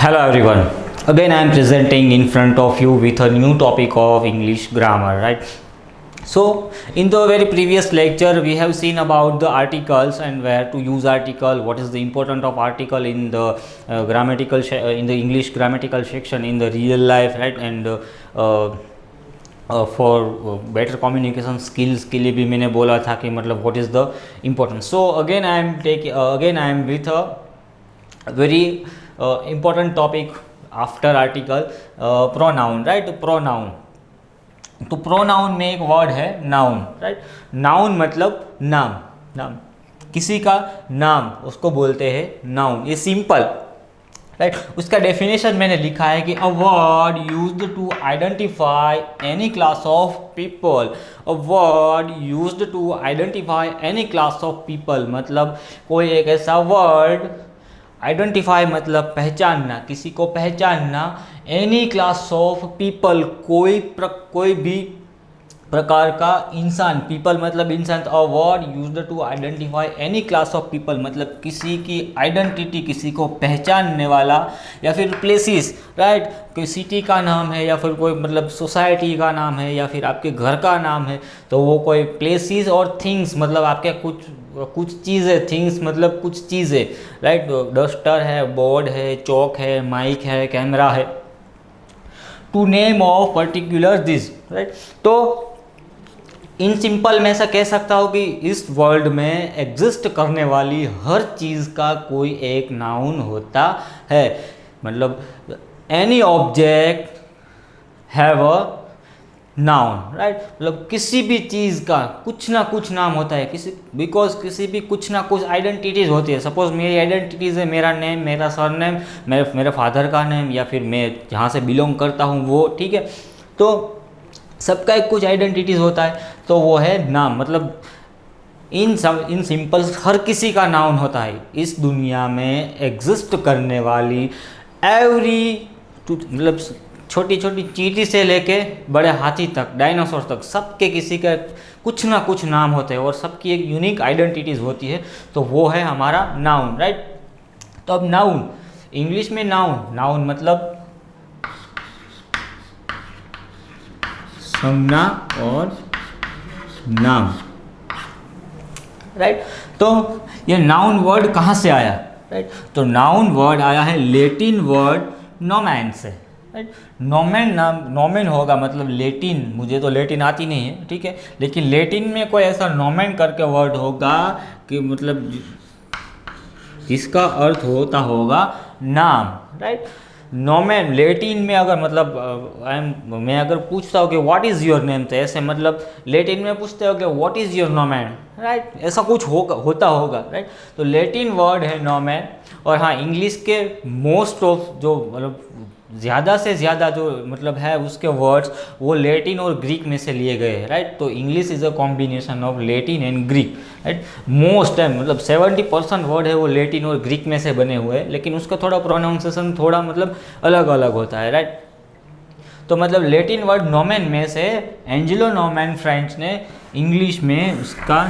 Hello everyone. Again, I am presenting in front of you with a new topic of English grammar, right? So, in the very previous lecture, we have seen about the articles and where to use article. What is the importance of article in the in the English grammatical section in the real life, right? And for better communication skills के लिए भी मैंने बोला था कि मतलब what is the importance. So again I am with a very important topic after article, pronoun, right? Pronoun. तो pronoun में एक वर्ड है नाउन, राइट? नाउन मतलब नाम, नाम किसी का नाम उसको बोलते हैं नाउन। ये सिंपल, राइट? उसका डेफिनेशन मैंने लिखा है कि a word used to identify any class of people. A word used to identify any class of people मतलब कोई एक ऐसा वर्ड, आइडेंटिफाई मतलब पहचानना, किसी को पहचानना, एनी क्लास ऑफ पीपल कोई भी प्रकार का इंसान, पीपल मतलब इंसान। A word used to identify any class of people मतलब किसी की आइडेंटिटी, किसी को पहचानने वाला, या फिर प्लेसेस, राइट? कोई सिटी का नाम है या फिर कोई मतलब सोसाइटी का नाम है या फिर आपके घर का नाम है, तो वो कोई प्लेसेस और थिंग्स मतलब आपके कुछ चीज़ें, थिंग्स मतलब कुछ चीज़ें, राइट? डस्टर है, बोर्ड है, चौक है, माइक है, कैमरा है, to name of particular this, right? तो इन सिंपल मैं ऐसा कह सकता हूँ कि इस वर्ल्ड में एग्जिस्ट करने वाली हर चीज़ का कोई एक नाउन होता है। मतलब any object have a noun, right? मतलब किसी भी चीज़ का कुछ ना कुछ नाम होता है, किसी भी कुछ ना कुछ आइडेंटिटीज़ होती है। सपोज मेरी आइडेंटिटीज़ है, मेरा नेम, मेरा सरनेम, मेरे फादर का नेम, या फिर मैं जहाँ से बिलोंग करता हूँ वो, ठीक है? तो सबका एक कुछ आइडेंटिटीज़ होता है, तो वो है नाम। मतलब इन सिंपल हर किसी का नाउन होता है। इस दुनिया में एग्जिस्ट करने वाली मतलब छोटी छोटी चींटी से लेके बड़े हाथी तक, डायनासोर तक, सबके किसी का कुछ ना कुछ नाम होते हैं और सबकी एक यूनिक आइडेंटिटीज़ होती है, तो वो है हमारा नाउन, राइट? तो अब नाउन, इंग्लिश में नाउन मतलब संज्ञा और नाम, राइट? तो ये नाउन वर्ड कहाँ से आया, राइट? तो नाउन वर्ड आया है लेटिन वर्ड नोमैन से, राइट? नोमेन होगा मतलब लेटिन, मुझे तो लेटिन आती नहीं है, ठीक है? लेकिन लेटिन में कोई ऐसा नोमेन करके वर्ड होगा कि मतलब जिसका अर्थ होता होगा नाम, राइट? नोमेन लेटिन में अगर मतलब मैं अगर पूछता हूँ कि व्हाट इज़ योर नेम, तो ऐसे मतलब लेटिन में पूछते हो कि व्हाट इज़ योर नोमेन, राइट? ऐसा कुछ होता होगा, राइट? तो लेटिन वर्ड है नोमेन। और हाँ, इंग्लिश के मोस्ट ऑफ जो मतलब ज़्यादा से ज़्यादा जो मतलब है उसके वर्ड्स वो लेटिन और ग्रीक में से लिए गए हैं, राइट? तो English is a combination of Latin and Greek, right? Most time मतलब 70% वर्ड है वो लेटिन और ग्रीक में से बने हुए हैं, लेकिन उसका थोड़ा प्रोनाउंसिएशन थोड़ा मतलब अलग अलग होता है, राइट? तो मतलब लेटिन वर्ड नोमेन में से एंजेलो नॉर्मैन फ्रेंच ने इंग्लिश में उसका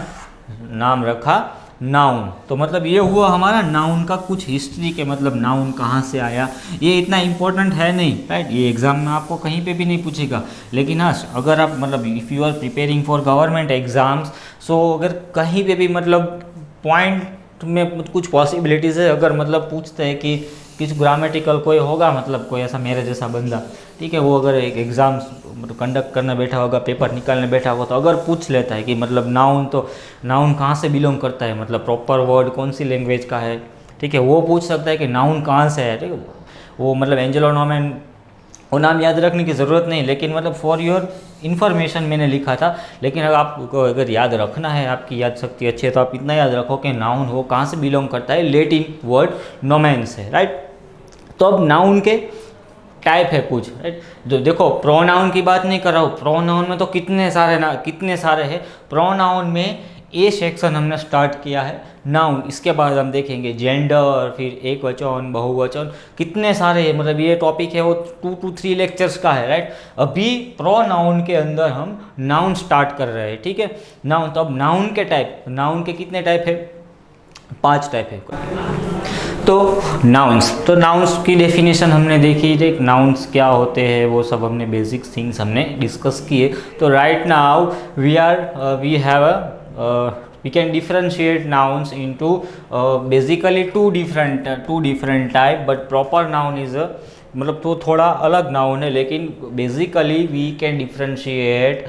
नाम रखा नाउन। तो मतलब ये हुआ हमारा नाउन का कुछ हिस्ट्री के, मतलब नाउन कहाँ से आया। ये इतना इम्पोर्टेंट है नहीं, राइट? ये एग्ज़ाम में आपको कहीं पे भी नहीं पूछेगा, लेकिन हाँ अगर आप मतलब if you are preparing for government exams, so अगर कहीं पे भी मतलब पॉइंट में कुछ पॉसिबिलिटीज़ है, अगर मतलब पूछते हैं कि किस ग्रामेटिकल कोई होगा, मतलब कोई ऐसा मेरे जैसा बंदा, ठीक है, वो अगर एक एग्ज़ाम मतलब कंडक्ट करने बैठा होगा, पेपर निकालने बैठा होगा, तो अगर पूछ लेता है कि मतलब नाउन कहाँ से बिलोंग करता है, मतलब प्रॉपर वर्ड कौन सी लैंग्वेज का है, ठीक है, वो पूछ सकता है कि नाउन कहाँ से है, ठीक है? वो मतलब एंजेलो नॉर्मैन, वो नाम याद रखने की ज़रूरत नहीं, लेकिन मतलब फॉर योर इन्फॉर्मेशन मैंने लिखा था। लेकिन अगर आपको अगर याद रखना है, आपकी याद शक्ति अच्छी है, तो आप इतना याद रखो कि नाउन वो कहाँ से बिलोंग करता है, लेटिन वर्ड नोमेन से, राइट? तो अब नाउन के टाइप है कुछ, राइट? जो देखो, प्रोनाउन की बात नहीं कर रहा हूँ, प्रोनाउन में तो कितने सारे हैं। प्रोनाउन में ए सेक्शन हमने स्टार्ट किया है नाउन, इसके बाद हम देखेंगे जेंडर, फिर एक वचन, बहुवचन, कितने सारे हैं। मतलब ये टॉपिक है वो 2 to 3 लेक्चर्स का है, राइट? अभी प्रोनाउन के अंदर हम नाउन स्टार्ट कर रहे हैं, ठीक है? नाउन, तो अब नाउन के टाइप, नाउन के कितने टाइप है? 5 टाइप है। तो नाउन्स की डेफिनेशन हमने देखी, एक नाउन्स क्या होते हैं वो सब हमने बेसिक थिंग्स हमने डिस्कस किए। तो right now we can differentiate nouns into basically two different type, but proper noun is मतलब तो थोड़ा अलग नाउन है, लेकिन basically we can differentiate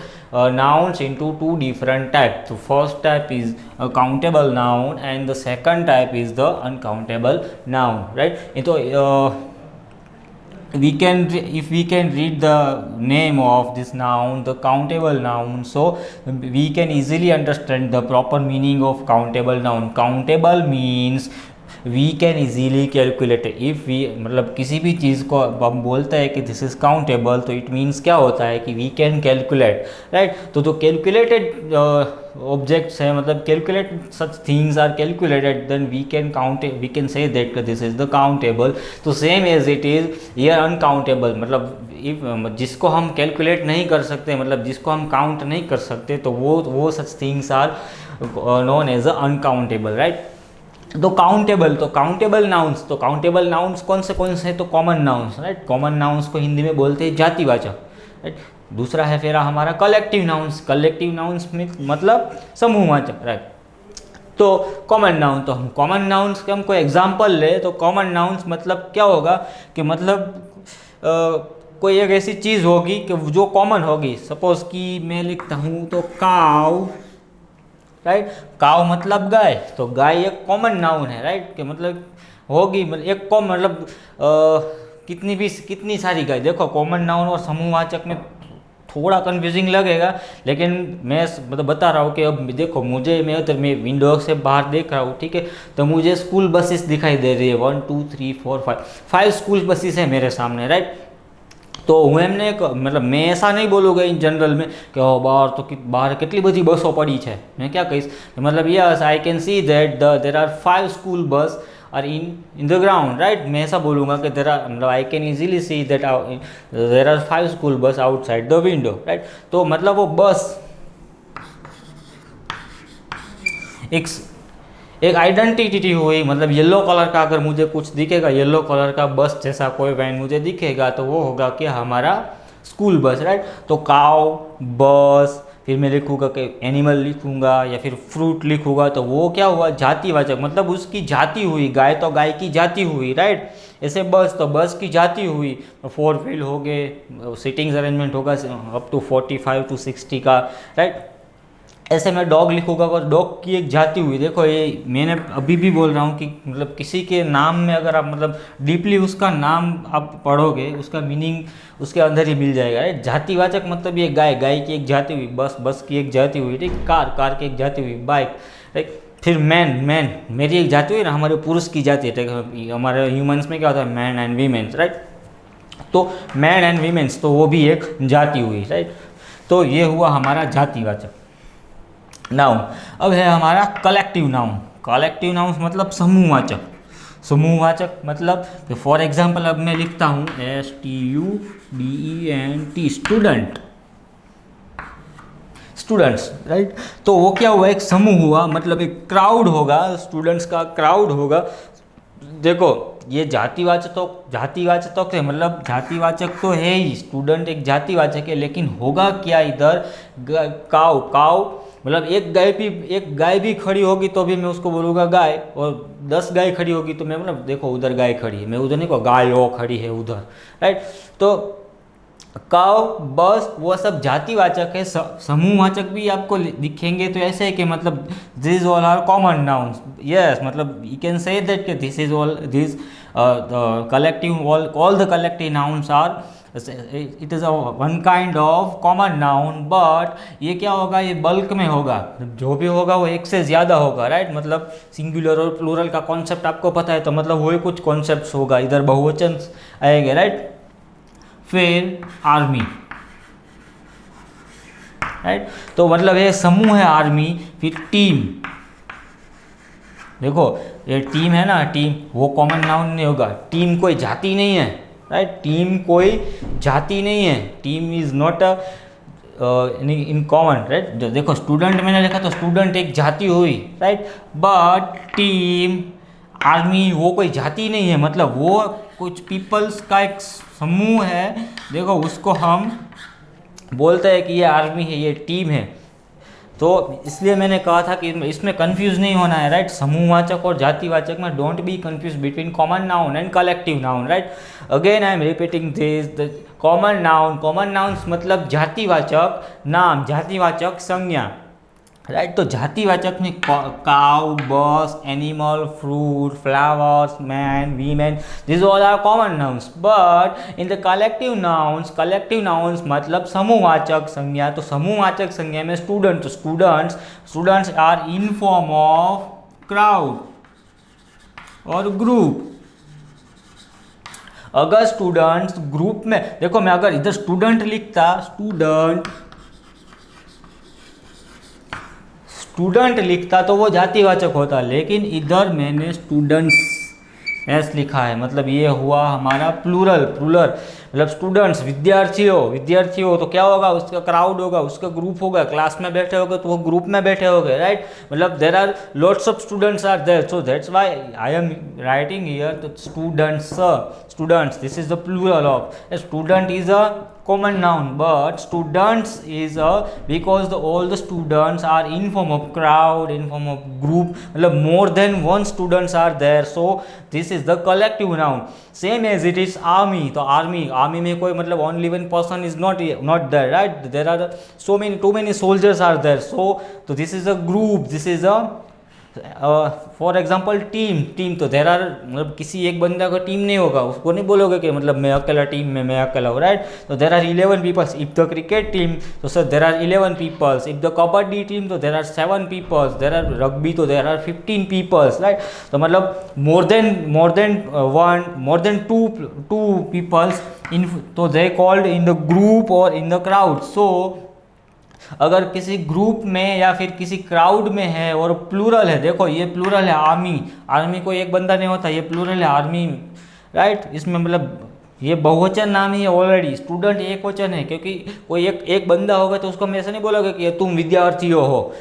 nouns into two different types. So first type is a countable noun and the second type is the uncountable noun, right? So if we can read the name of this noun, the countable noun, so we can easily understand the proper meaning of countable noun. Countable means we can easily calculate. If we मतलब किसी भी चीज़ को हम बोलते हैं कि this is countable, तो इट मीन्स क्या होता है कि वी कैन कैलकुलेट, राइट। तो जो कैलकुलेटेड ऑब्जेक्ट्स हैं, मतलब calculate such things are calculated, then we can say that this is the countable. तो same as it is here uncountable, मतलब जिसको हम कैलकुलेट नहीं कर सकते, मतलब जिसको हम काउंट नहीं कर सकते, तो वो such things are known as a uncountable, right. तो काउंटेबल नाउन्स कौन से हैं? तो common nouns, right. Common nouns को हिंदी में बोलते हैं जातिवाचक, राइट। दूसरा है फिर हमारा कलेक्टिव नाउन्स में मतलब समूहवाचक, राइट। तो कॉमन नाउन्स के हम कोई एग्जाम्पल ले, तो कॉमन नाउन्स मतलब क्या होगा कि मतलब कोई एक ऐसी चीज़ होगी कि जो कॉमन होगी। सपोज कि मैं लिखता हूँ तो काव, राइट। काव मतलब गाय, तो गाय एक कॉमन नाउन है, राइट। कि मतलब होगी, मतलब एक कॉमन मतलब कितनी सारी गाय। देखो कॉमन नाउन और समूहवाचक में थोड़ा कंफ्यूजिंग लगेगा, लेकिन मैं मतलब बता रहा हूँ कि अब देखो मैं विंडो से बाहर देख रहा हूँ, ठीक है। तो मुझे स्कूल बसेस दिखाई दे रही है, 1 2 3 4 5 स्कूल बसेस है मेरे सामने, राइट। तो मतलब मैं ऐसा नहीं बोलूँगा इन जनरल में कि बाहर કેટલી બધી બસો પડી છે। मैं क्या कहीશ, मतलब yes I can see that there are 5 school bus are in the ground, right. मैं ऐसा बोलूँगा कि मतलब I can easily see that there are 5 school bus outside the window, right. तो मतलब वो बस एक आइडेंटिटी हुई, मतलब येलो कलर का अगर मुझे कुछ दिखेगा, येलो कलर का बस जैसा कोई वैन मुझे दिखेगा, तो वो होगा कि हमारा स्कूल बस, राइट। तो काव, बस, फिर मैं लिखूँगा कि एनिमल लिखूँगा या फिर फ्रूट लिखूँगा, तो वो क्या हुआ? जातिवाचक, मतलब उसकी जाति हुई। गाय तो गाय की जाति हुई, राइट। ऐसे बस तो बस की जाति हुई। 4 व्हील हो गए, सीटिंग्स अरेंजमेंट होगा अप टू 45 to 60 का, राइट। ऐसे मैं डॉग लिखूँगा और डॉग की एक जाति हुई। देखो ये मैंने अभी भी बोल रहा हूँ कि मतलब किसी के नाम में अगर आप मतलब डीपली उसका नाम आप पढ़ोगे, उसका मीनिंग उसके अंदर ही मिल जाएगा, राइट। जातिवाचक मतलब ये गाय की एक जाति हुई, बस की एक जाति हुई, ठीक। कार की एक जाति हुई, बाइक, राइट। फिर मैन मेरी एक जाति हुई ना, हमारे पुरुष की जाति है, ठीक। हमारे ह्यूमन्स में क्या होता है? Man and women's, right. तो मैन एंड वीमेंस, तो वो भी एक जाति हुई, राइट। तो ये हुआ हमारा जातिवाचक नाउन। अब है हमारा कलेक्टिव नाउन मतलब समूहवाचक मतलब कि फॉर एग्जांपल अब मैं लिखता हूँ STUDENT, स्टूडेंट्स, राइट। तो वो क्या हुआ? एक समूह हुआ, मतलब एक क्राउड होगा, स्टूडेंट्स का क्राउड होगा। देखो ये जातिवाचक है, मतलब जातिवाचक तो है ही, स्टूडेंट एक जातिवाचक है, लेकिन होगा क्या इधर? काव मतलब एक गाय भी खड़ी होगी तो भी मैं उसको बोलूँगा गाय, और 10 गाय खड़ी होगी तो मैं मतलब देखो उधर गाय खड़ी है, मैं उधर नहीं कहूँ गाय वो खड़ी है उधर, राइट। तो काव, बस, वो सब जातिवाचक है। समूहवाचक भी आपको दिखेंगे तो ऐसे है कि मतलब this all are common nouns, yes, मतलब यू कैन से दैट कि this is all this collective all the collective nouns are it is one kind of common noun. But ये क्या होगा? ये बल्क में होगा, जो भी होगा वो एक से ज़्यादा होगा, राइट। मतलब सिंगुलर और प्लूरल का कॉन्सेप्ट आपको पता है, तो मतलब वही कुछ कॉन्सेप्ट होगा, इधर बहुवचन आएंगे, राइट। फिर आर्मी, राइट। तो मतलब ये समूह है आर्मी। फिर टीम, देखो ये टीम है ना, टीम वो कॉमन नाउन नहीं होगा, टीम कोई जाति नहीं है, राइट। टीम कोई जाति नहीं है, team is not in common, right. देखो स्टूडेंट मैंने लिखा तो स्टूडेंट एक जाति हुई, राइट। बट टीम आर्मी वो कोई जाति नहीं है, मतलब वो कुछ पीपल्स का एक समूह है, देखो उसको हम बोलते हैं कि ये आर्मी है, ये टीम है। तो इसलिए मैंने कहा था कि इसमें कंफ्यूज नहीं होना है, राइट। समूहवाचक और जातिवाचक में don't be confuse between common noun and collective noun, right. Again I am repeating this, the common nouns मतलब जातिवाचक नाम, जातिवाचक संज्ञा, राइट। तो जातिवाचक में cow, bus, animal, fruit, flowers, man, women, this all are common nouns. But in the collective nouns मतलब समूहवाचक संज्ञा, तो समूहवाचक संज्ञा में students are in form of crowd और ग्रुप। अगर स्टूडेंट्स ग्रुप में, देखो मैं अगर इधर स्टूडेंट लिखता, स्टूडेंट लिखता तो वो जातिवाचक होता, लेकिन इधर मैंने स्टूडेंट्स एस लिखा है, मतलब ये हुआ हमारा प्लूरल, मतलब स्टूडेंट्स विद्यार्थियों तो क्या होगा, उसका क्राउड होगा, उसका ग्रुप होगा, क्लास में बैठे होगे तो वो ग्रुप में बैठे होगे, राइट। मतलब there are lots of students are there, so that's why I am writing here the students, this is the plural of, student is a common noun, but students is a because all the students are in form of crowd, in form of group, मतलब more than one students are there, so this is the collective noun. Same as it is army, तो army में कोई मतलब only one person is not there, right? There are too many soldiers are there, so this is a group, this is a for example team, तो there are मतलब किसी एक बंदा का टीम नहीं होगा, उसको नहीं बोलोगे कि मतलब मैं अकेला टीम में मैं अकेला हूँ, राइट। तो there are 11 peoples. If the cricket team तो sir there are 11 peoples. If the kabaddi team तो there are 7 peoples. There are rugby तो देर आर 15 पीपल्स, राइट। तो मतलब more than two peoples in, तो they called in the group और in the crowd. सो अगर किसी group में या फिर किसी क्राउड में है और प्लूरल है, देखो ये प्लूरल है आर्मी कोई एक बंदा नहीं होता, ये प्लूरल है आर्मी, राइट। इसमें मतलब ये बहुवचन नाम ही है ऑलरेडी, स्टूडेंट एक वचन है, क्योंकि कोई एक बंदा होगा तो उसको हम ऐसा नहीं बोलोगे कि तुम विद्यार्थी हो,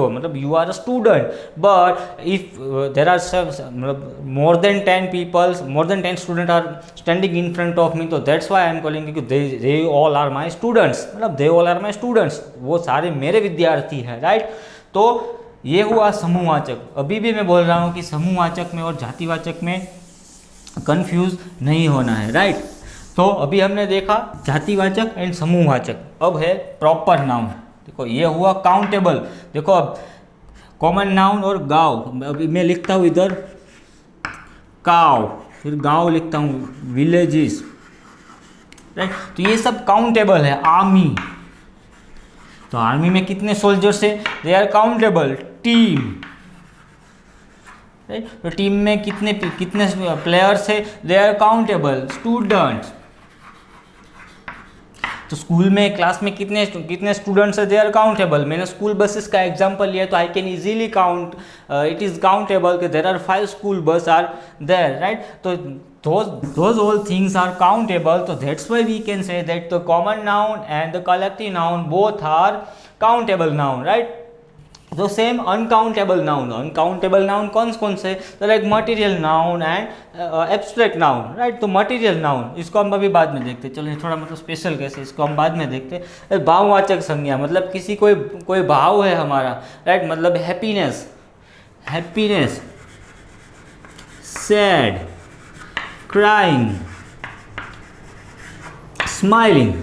मतलब you are a student. But if there are मतलब more than 10 student are standing in front of me, तो that's why I am calling they all are my students, मतलब they all are my students, वो सारे मेरे विद्यार्थी हैं, right. तो ये हुआ समूहवाचक। अभी भी मैं बोल रहा हूँ कि समूहवाचक में और जातिवाचक में कंफ्यूज नहीं होना है, राइट। तो अभी हमने देखा जातिवाचक एंड समूहवाचक। अब है प्रॉपर नाउन। देखो ये हुआ काउंटेबल। देखो अब कॉमन नाउन और गांव, अभी मैं लिखता हूँ इधर काव, फिर गांव लिखता हूँ विलेजेस, राइट। तो ये सब काउंटेबल है। आर्मी, तो आर्मी में कितने सोल्जर्स है, they are countable. Team, right, तो टीम में कितने प्लेयर्स है, दे आर काउंटेबल। स्टूडेंट्स, तो स्कूल में क्लास में कितने स्टूडेंट्स है, दे आर काउंटेबल। मैंने स्कूल बसेस का एग्जांपल लिया तो I can easily count, it is countable कि there are 5 school bus are there, right. तो those all things are countable, so that's why we can say that the common noun and the collective noun both are countable noun, right। तो same uncountable noun कौन से, तो like material noun and abstract noun, right. तो material noun इसको हम अभी बाद में देखते, चलो थोड़ा मतलब स्पेशल कैसे, इसको हम बाद में देखते। भाववाचक संज्ञा मतलब किसी कोई भाव है हमारा, राइट, मतलब happiness, sad, crying, smiling,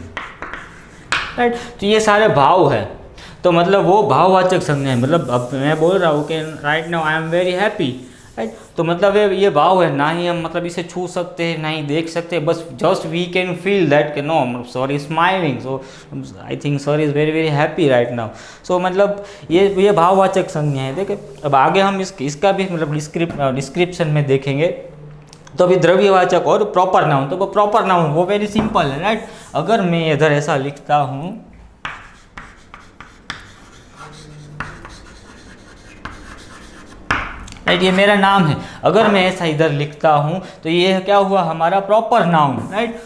right. तो ये सारे भाव है, तो मतलब वो भाववाचक संज्ञा है। मतलब अब मैं बोल रहा हूँ कि right now I am very happy, right, तो मतलब ये भाव है, ना ही हम मतलब इसे छू सकते हैं, ना ही देख सकते हैं, बस just we can feel that कि no sorry smiling, so I think sir is very very happy right now. So मतलब ये भाववाचक संज्ञा है। देखिए अब आगे हम इसका भी मतलब डिस्क्रिप्शन में देखेंगे। तो अभी द्रव्यवाचक और प्रॉपर नाउन, तो वो प्रॉपर नाउन वो वेरी सिंपल है, राइट। अगर मैं इधर ऐसा लिखता हूँ, राइट, ये मेरा नाम है, अगर मैं ऐसा इधर लिखता हूँ तो ये क्या हुआ हमारा प्रॉपर नाउन, राइट।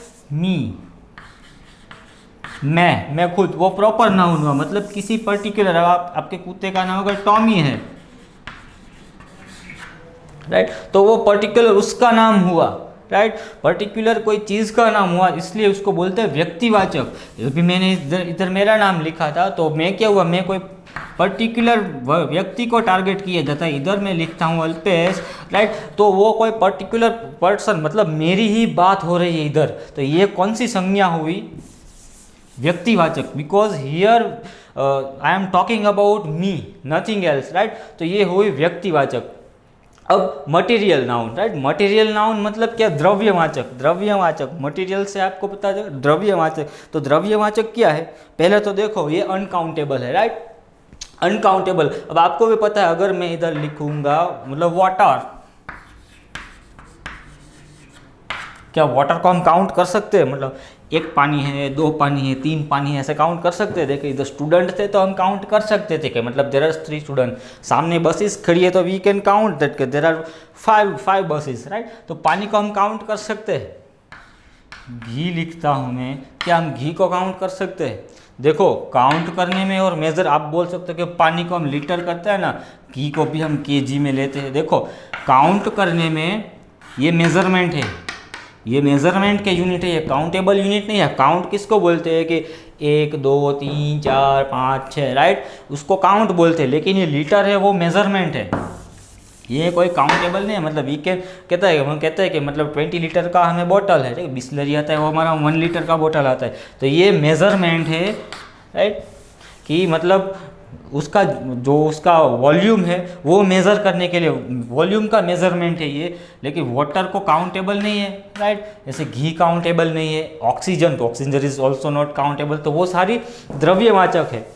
मैं खुद, वो प्रॉपर नाउन हुआ। मतलब किसी पर्टिकुलर, आपके कुत्ते का नाम अगर टॉमी है राइट। तो वो पर्टिकुलर उसका नाम हुआ, राइट, पर्टिकुलर कोई चीज़ का नाम हुआ, इसलिए उसको बोलते हैं व्यक्तिवाचक। अभी मैंने इधर मेरा नाम लिखा था, तो मैं क्या हुआ, मैं कोई पर्टिकुलर व्यक्ति को टारगेट किया जाता है। इधर मैं लिखता हूँ अल्पेश, राइट, तो वो कोई पर्टिकुलर पर्सन, मतलब मेरी ही बात हो रही है इधर। तो ये कौन सी संज्ञा हुई, व्यक्तिवाचक, because here I am talking about me, nothing else, right. तो ये हुई व्यक्तिवाचक। अब material noun, right, material noun मतलब क्या, द्रव्यवाचक, द्रव्यवाचक, मटेरियल से आपको पता है द्रव्यवाचक। तो द्रव्यवाचक क्या है, पहले तो देखो ये अनकाउंटेबल है, राइट, अनकाउंटेबल। अब आपको भी पता है, अगर मैं इधर लिखूंगा मतलब वाटर, क्या वाटर को हम काउंट कर सकते हैं, मतलब एक पानी है, दो पानी है, तीन पानी है, ऐसे काउंट कर सकते हैं। देखिए इधर स्टूडेंट थे तो हम काउंट कर सकते थे कि मतलब देर आर 3 स्टूडेंट, सामने बसेस खड़ी है तो वी कैन काउंट दैट के देर आर 5 बसेस, राइट। तो पानी को हम काउंट कर सकते हैं। घी लिखता हूँ मैं, क्या हम घी को काउंट कर सकते हैं? देखो काउंट करने में और मेज़र, आप बोल सकते हो कि पानी को हम लीटर करते हैं ना, घी को भी हम केजी में लेते हैं। देखो काउंट करने में ये मेज़रमेंट है, ये मेज़रमेंट के यूनिट है, ये काउंटेबल यूनिट नहीं है। काउंट किसको बोलते हैं कि 1 2 3 4 5 6, राइट, उसको काउंट बोलते हैं। लेकिन ये लीटर है, वो मेज़रमेंट है, ये कोई काउंटेबल नहीं है। मतलब ये कहता है, हम कहते हैं कि मतलब 20 लीटर का हमें बोतल है, ठीक, बिस्लरी आता है, वो हमारा 1 लीटर का बोतल आता है। तो ये मेज़रमेंट है, राइट, कि मतलब उसका जो उसका वॉल्यूम है वो मेज़र करने के लिए वॉल्यूम का मेज़रमेंट है ये। लेकिन वाटर को काउंटेबल नहीं है, राइट, जैसे घी काउंटेबल नहीं है, ऑक्सीजन, तो oxygen is also not countable. तो वो सारी द्रव्यवाचक है।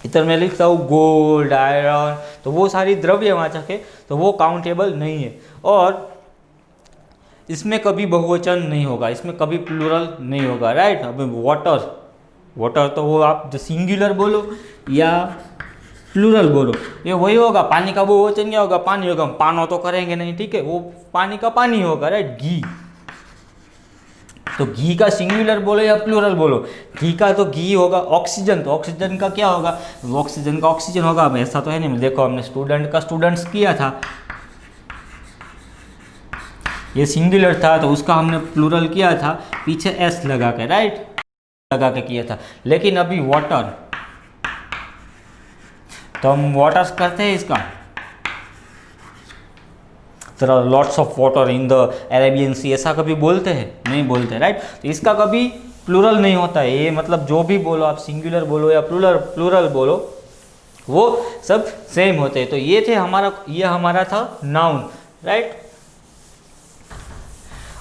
इधर मैं लिखता हूँ गोल्ड, आयरन, तो वो सारी द्रव्यवाचक है, तो वो काउंटेबल नहीं है। और इसमें कभी बहुवचन नहीं होगा, इसमें कभी प्लूरल नहीं होगा, राइट। अब वाटर, वाटर तो वो आप जो सिंगुलर बोलो या प्लूरल बोलो, ये वही होगा। पानी का बहुवचन क्या होगा, पानी होगा, पानो तो करेंगे नहीं, ठीक है, वो पानी का पानी होगा, राइट। घी, तो घी का सिंगुलर बोलो या प्लूरल बोलो, घी का तो घी होगा। ऑक्सीजन, तो ऑक्सीजन का क्या होगा, ऑक्सीजन का ऑक्सीजन होगा। अब ऐसा तो है नहीं, देखो हमने स्टूडेंट का स्टूडेंट्स किया था, ये सिंगुलर था तो उसका हमने प्लूरल किया था, पीछे एस लगा के, राइट, लगा के किया था। लेकिन अभी वाटर, तो हम वाटर्स करते हैं इसका, जरा lots of water in the Arabian sea, ऐसा कभी बोलते हैं? नहीं बोलते, राइट। तो इसका कभी प्लूरल नहीं होता है। ये मतलब जो भी बोलो आप, सिंगुलर बोलो या प्लूरल बोलो, वो सब सेम होते हैं। तो ये थे हमारा, ये हमारा था नाउन, राइट।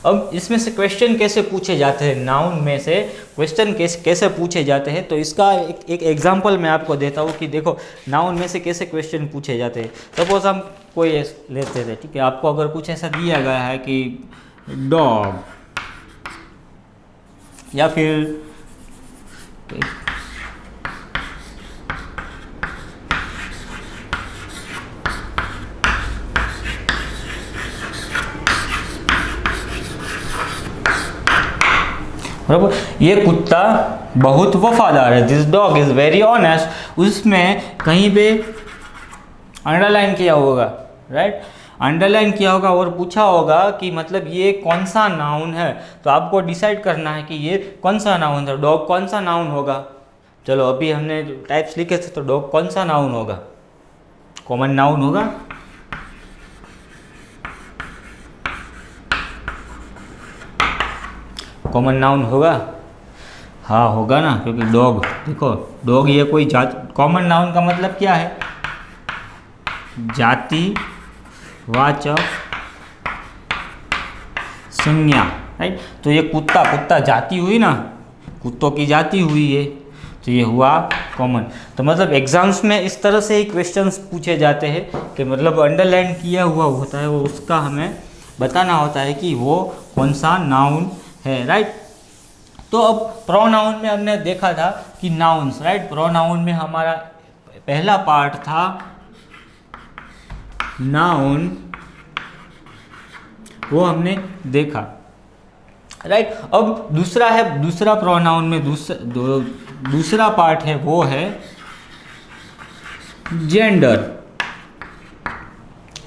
अब इसमें से क्वेश्चन कैसे पूछे जाते हैं, नाउन में से क्वेश्चन कैसे पूछे जाते हैं, तो इसका एक एग्जांपल मैं आपको देता हूँ कि देखो नाउन में से कैसे क्वेश्चन पूछे जाते हैं। सपोज हम कोई लेते थे, ठीक है, आपको अगर कुछ ऐसा दिया गया है कि डॉग, या फिर बराबर, ये कुत्ता बहुत वफादार है, this dog is very honest, उसमें कहीं पे अंडरलाइन किया होगा, राइट, अंडरलाइन किया होगा और पूछा होगा कि मतलब ये कौन सा नाउन है। तो आपको डिसाइड करना है कि ये कौन सा नाउन है, डॉग कौन सा नाउन होगा। चलो अभी हमने टाइप्स लिखे थे, तो डॉग कौन सा नाउन होगा, कॉमन नाउन होगा, कॉमन नाउन होगा, हाँ होगा ना, क्योंकि डॉग, देखो डॉग ये कोई कॉमन नाउन का मतलब क्या है, जाति वाचक संज्ञा, राइट। तो ये कुत्ता जाति हुई ना, कुत्तों की जाति हुई है, तो ये हुआ कॉमन। तो मतलब एग्जाम्स में इस तरह से ही क्वेश्चंस पूछे जाते हैं कि मतलब अंडरलाइन किया हुआ होता है, वो उसका हमें बताना होता है कि वो कौन सा नाउन है, राइट। तो अब प्रोनाउन में हमने देखा था कि नाउन्स, राइट, प्रोनाउन में हमारा पहला पार्ट था नाउन, वो हमने देखा, राइट। अब दूसरा है, दूसरा प्रोनाउन में दूसरा पार्ट है, वो है जेंडर,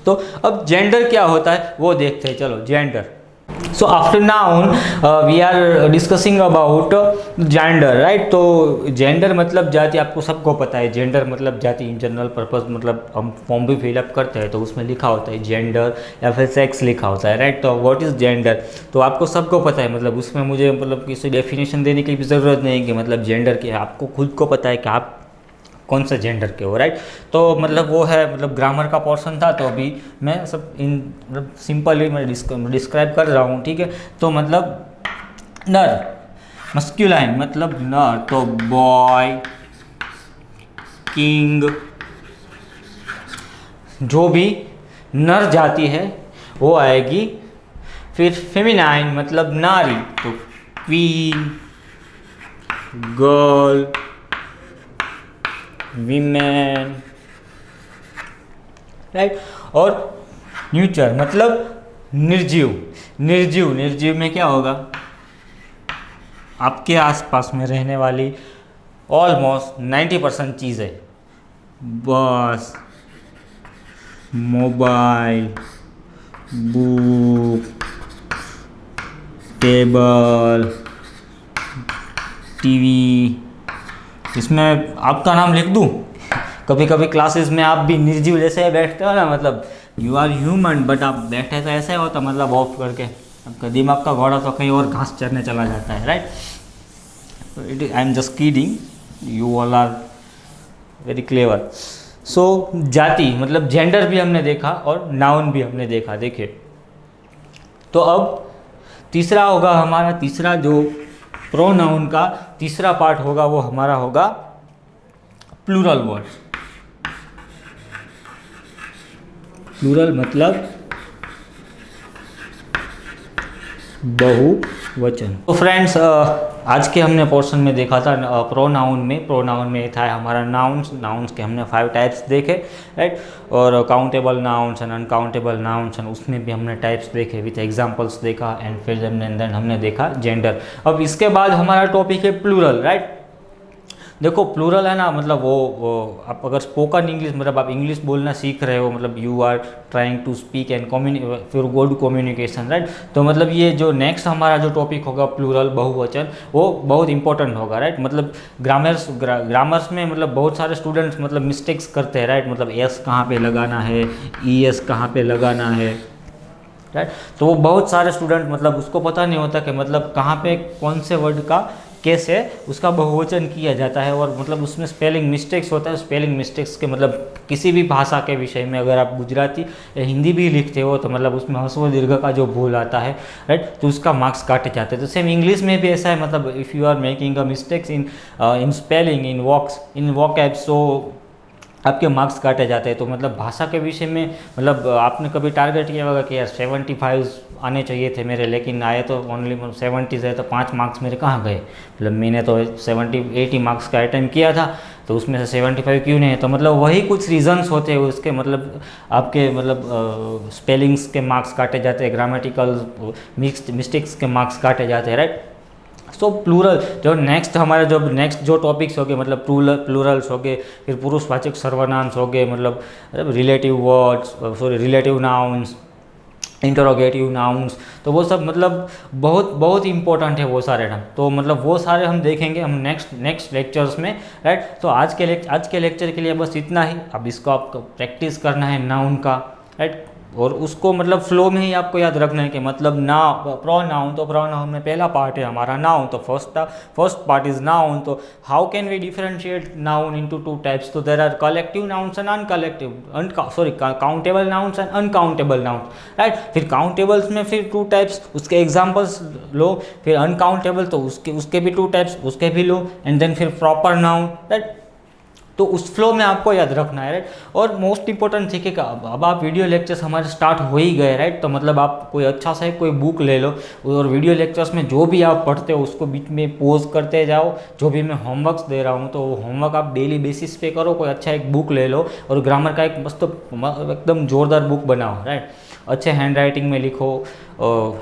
तो अब जेंडर क्या होता है वो देखते हैं, चलो gender. So after noun we are discussing about gender, right. तो जेंडर मतलब जाति, आपको सबको पता है जेंडर मतलब जाति इन जनरल पर्पस, मतलब हम फॉर्म भी फिलअप करते हैं तो उसमें लिखा होता है जेंडर या फिर सेक्स लिखा होता है, राइट। तो व्हाट इज़ जेंडर, तो आपको सबको पता है, मतलब उसमें मुझे मतलब किसी डेफिनेशन देने की भी ज़रूरत नहीं है कि मतलब जेंडर क्या है, आपको खुद को पता है कि आप कौन सा जेंडर के हो, राइट। तो मतलब वो है, मतलब ग्रामर का पोर्शन था, तो अभी मैं सब इन मतलब सिंपली मैं डिस्क्राइब कर रहा हूँ, ठीक है। तो मतलब नर, मस्क्यूलाइन मतलब नर, तो बॉय, किंग, जो भी नर जाति है वो आएगी। फिर फेमिनाइन मतलब नारी, तो क्वीन, गर्ल, वीमेन, राइट। और न्यूट्रल मतलब निर्जीव, निर्जीव में क्या होगा, आपके आसपास में रहने वाली ऑलमोस्ट 90% चीज़ें, बस, मोबाइल, बुक, टेबल, टीवी, इसमें आपका नाम लिख दूँ। कभी कभी क्लासेस में आप भी निर्जीव जैसे बैठते हो ना, मतलब यू आर ह्यूमन बट आप बैठे तो ऐसे होता, मतलब ऑफ करके आपका दिमाग का घोड़ा तो कहीं और घास चरने चला जाता है, right. I am just kidding, you all are very clever. So जाति मतलब जेंडर भी हमने देखा और नाउन भी हमने देखा, देखिए। तो अब तीसरा होगा हमारा, तीसरा जो प्रोनाउन का तीसरा पार्ट होगा वो हमारा होगा प्लूरल वर्ड्स। प्लूरल मतलब बहुवचन। तो फ्रेंड्स आज के हमने पोर्शन में देखा था प्रोनाउन में था हमारा नाउन्स के हमने 5 टाइप्स देखे, राइट। और countable nouns and uncountable nouns, and उसमें भी हमने टाइप्स देखे विथ एग्जांपल्स देखा, एंड फिर हमने देखा जेंडर। अब इसके बाद हमारा टॉपिक है प्लूरल, राइट। देखो प्लूरल है ना, मतलब वो आप अगर स्पोकन इंग्लिश, मतलब आप इंग्लिश बोलना सीख रहे हो, मतलब you are trying to speak and फिर गो टू कम्युनिकेशन, राइट। तो मतलब ये जो नेक्स्ट हमारा जो टॉपिक होगा प्लूरल बहुवचन, वो बहुत इंपॉर्टेंट होगा, राइट। मतलब ग्रामर्स में मतलब बहुत सारे स्टूडेंट्स मतलब मिस्टेक्स करते हैं, राइट। मतलब एस कहाँ पे लगाना है, ई एस कहाँ पे लगाना है, राइट। तो वो बहुत सारे स्टूडेंट मतलब उसको पता नहीं होता कि मतलब कहाँ पे कौन से वर्ड का कैसे उसका बहुवचन किया जाता है, और मतलब उसमें स्पेलिंग मिस्टेक्स होता है। स्पेलिंग मिस्टेक्स के मतलब किसी भी भाषा के विषय में अगर आप गुजराती या हिंदी भी लिखते हो तो मतलब उसमें ह्रस्व दीर्घ का जो भूल आता है, राइट, तो उसका मार्क्स काटे जाते हैं। तो सेम इंग्लिश में भी ऐसा है, मतलब if you are making a mistakes in spelling, in vocabs, so आपके मार्क्स काटे जाते हैं। तो मतलब भाषा के विषय में मतलब आपने कभी टारगेट किया होगा कि यार 75 आने चाहिए थे मेरे, लेकिन आए तो ओनली 70 है, तो 5 मार्क्स मेरे कहाँ गए। मतलब मैंने तो 80 मार्क्स का अटेम्प्ट किया था, तो उसमें से 75 क्यों नहीं है। तो मतलब वही कुछ रीजंस होते हैं उसके, मतलब आपके मतलब स्पेलिंग्स के मार्क्स काटे जाते हैं, ग्रामेटिकल मिस्टेक्स के मार्क्स काटे जाते हैं, राइट। सो प्लूरल जो नेक्स्ट जो टॉपिक्स हो गए, मतलब प्लूरल्स हो गए, फिर पुरुषवाचक सर्वनाम्स हो गए, मतलब relative words, relative nouns, interrogative nouns, तो वो सब मतलब बहुत इंपॉर्टेंट है वो सारे नाम। तो मतलब वो सारे हम देखेंगे हम नेक्स्ट लेक्चर्स में, राइट। तो आज के लेक्चर के लिए बस इतना ही। अब इसको आपको प्रैक्टिस करना है नाउन का, राइट। और उसको मतलब फ्लो में ही आपको याद रखना है कि मतलब प्रोनाउन, तो प्रोनाउन में पहला पार्ट है हमारा नाउन, तो फर्स्ट पार्ट इज नाउन। तो how can we differentiate noun into 2 types, तो there are collective nouns and countable nouns and uncountable nouns, right. फिर काउंटेबल्स में फिर 2 टाइप्स, उसके एग्जांपल्स लो। फिर अनकाउंटेबल तो उसके भी 2 टाइप्स, उसके भी लो। एंड देन फिर प्रॉपर नाउन, राइट। तो उस फ्लो में आपको याद रखना है, राइट। और मोस्ट इंपॉर्टेंट ठीक है कि अब आप वीडियो लेक्चर्स हमारे स्टार्ट हो ही गए, राइट। तो मतलब आप कोई अच्छा सा कोई बुक ले लो, और वीडियो लेक्चर्स में जो भी आप पढ़ते हो उसको बीच में पॉज करते जाओ। जो भी मैं होमवर्क्स दे रहा हूँ तो वो होमवर्क आप डेली बेसिस पे करो। कोई अच्छा एक बुक ले लो और ग्रामर का एक मस्त एकदम जोरदार बुक बनाओ, राइट। अच्छे हैंड राइटिंग में लिखो,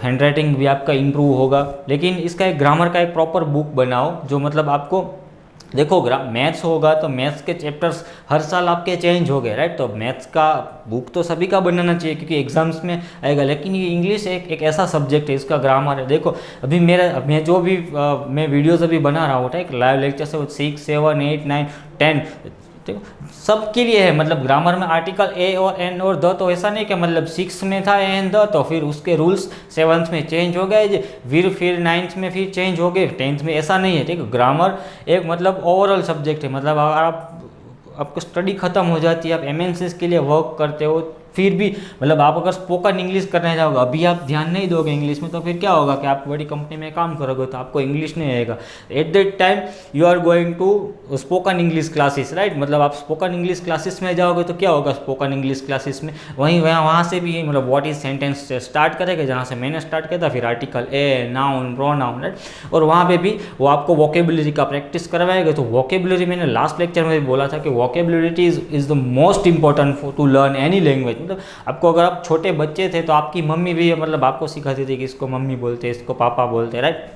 हैंड राइटिंग भी आपका इम्प्रूव होगा। लेकिन इसका एक ग्रामर का एक प्रॉपर बुक बनाओ जो मतलब आपको देखो मैथ्स होगा तो मैथ्स के चैप्टर्स हर साल आपके चेंज हो गए, राइट। तो मैथ्स का बुक तो सभी का बनाना चाहिए क्योंकि एग्जाम्स में आएगा। लेकिन ये इंग्लिश एक ऐसा सब्जेक्ट है, इसका ग्रामर है। देखो अभी मैं जो भी मैं वीडियोस अभी बना रहा हूँ, ठीक, लाइव लेक्चर से 6, 7, 8, 9, 10 देखो सबके लिए है। मतलब ग्रामर में आर्टिकल ए और एन और द, तो ऐसा नहीं कि मतलब 6 में था ए एन द तो फिर उसके रूल्स 7th में चेंज हो गए, फिर 9th में फिर चेंज हो गए, 10th में, ऐसा नहीं है, ठीक है। ग्रामर एक मतलब ओवरऑल सब्जेक्ट है। मतलब अगर आपको स्टडी खत्म हो जाती है, आप एमएनसीज के लिए वर्क करते हो, फिर भी मतलब आप अगर स्पोकन इंग्लिश करने जाओगे, अभी आप ध्यान नहीं दोगे इंग्लिश में, तो फिर क्या होगा कि आप बड़ी कंपनी में काम करोगे तो आपको इंग्लिश नहीं आएगा। At that time you are going to spoken English classes, right. मतलब आप स्पोकन इंग्लिश क्लासेस में जाओगे तो क्या होगा, स्पोकन इंग्लिश क्लासेस में वहाँ से भी मतलब व्हाट इज सेंटेंस से स्टार्ट करेगा, जहाँ से मैंने स्टार्ट किया था, फिर article a, noun, pronoun, right. और वहाँ पे भी वो आपको वोकेबुलरी का प्रैक्टिस करवाएगा। तो वोकेबुलरी मैंने लास्ट लेक्चर में भी बोला था कि vocabulary is the most important to learn any language. मतलब आपको अगर आप छोटे बच्चे थे तो आपकी मम्मी भी मतलब आपको सिखाती थी कि इसको मम्मी बोलते हैं, इसको पापा बोलते हैं, राइट।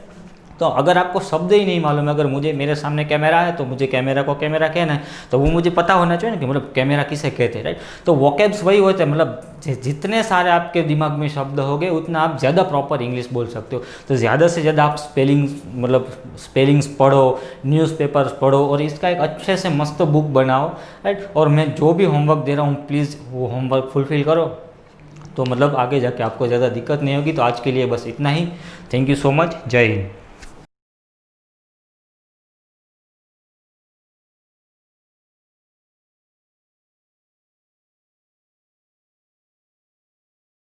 तो अगर आपको शब्द ही नहीं मालूम है, अगर मेरे सामने कैमरा है तो मुझे कैमरा को कैमरा कहना है, तो वो मुझे पता होना चाहिए ना कि मतलब कैमरा किसे कहते हैं, राइट। तो वोकेब्स वही होते हैं, मतलब जितने सारे आपके दिमाग में शब्द हो गए उतना आप ज़्यादा प्रॉपर इंग्लिश बोल सकते हो। तो ज़्यादा से ज़्यादा आप स्पेलिंग्स पढ़ो, न्यूज़पेपर्स पढ़ो और इसका एक अच्छे से मस्त बुक बनाओ, राइट। और मैं जो भी होमवर्क दे रहा हूँ प्लीज़ वो होमवर्क फुलफिल करो, तो मतलब आगे जाके आपको ज़्यादा दिक्कत नहीं होगी। तो आज के लिए बस इतना ही। Thank you so much. जय हिंद।